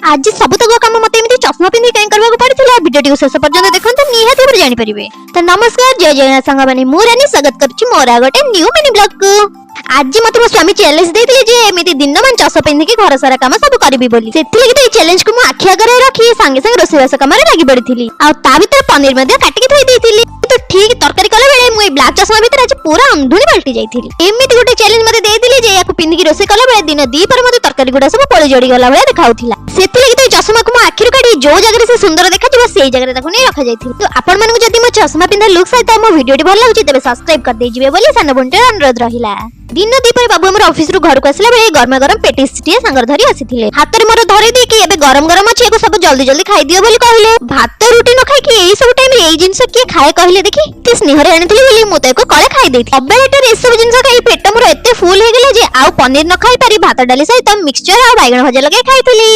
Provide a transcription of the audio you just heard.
आज सबतक काम मत एमती चश्मा पिंधि कहीं करबा को पड़िथिला वीडियो शेष पर्यंत देखंतु निहाती भाबे जानि परिबे। तो नमस्कार जय जय संग माने मु रानी स्वागत करछि मोर गोटे न्यू मिनी ब्लॉग को। आज मत मो स्वामी चैलेंज देथिले जे एमिति दिन मान चश्मा पिंधि के घर सारा काम सब करबी बोली। सेथि लगी तो चैलेंज को मु आखि आगरे रखी संगे संगे रोसेवास काम रे लागि पड़िथिली आ ता भीतर पनीर मध्ये काटि के थई देथिली। तो ठीक तरकारी कला बेले मु ए ब्लैक चश्मा भीतर आज पूरा अंधुनी पलटी जाईथिली। एमिति गोटे चैलेंज मते देथिली जे याकु पिंधि के रोसे कला बेले दिन दी पर मते तरकारी गुडा सब पळे जडी गला बेले देखाउथिला। सेथि लगी तो चश्मा को मु आखिर काढी जो जगह से सुंदर देखा जिवो सेही जगह ताकू नै रखा जाईथिली। तो आपण मानकु जदी मो चश्मा पिंधा लुक सहित मो वीडियोटी भल लागुची तबे सब्सक्राइब कर दे जिवे बोली सान बंटे अनुरोध रहिला। दिन दी पर बाबू हमर ऑफिस रु घर को आसला बेले गरम गरम पेटिस टिए संगर धरी आसीथिले। हाथ रे मोर धरि दे कि एबे गरम गरम अछि एको सब जल्दी जल्दी खाइ दियो बोली कहले। भात रुटी न खाइ कि एई सब टाइम रे एई जिंस के खाए कहले देखि ती स्नेह रे आनिथिली बोली मु त एको कळे खाइ देथि। अबेटर ए सब जिंस खाइ पेट मोर एते फुल हे गेले जे आउ पनीर न खाइ पारी भात डाली सहित मिक्सचर आ बैगन भजा लगे खाइथिली।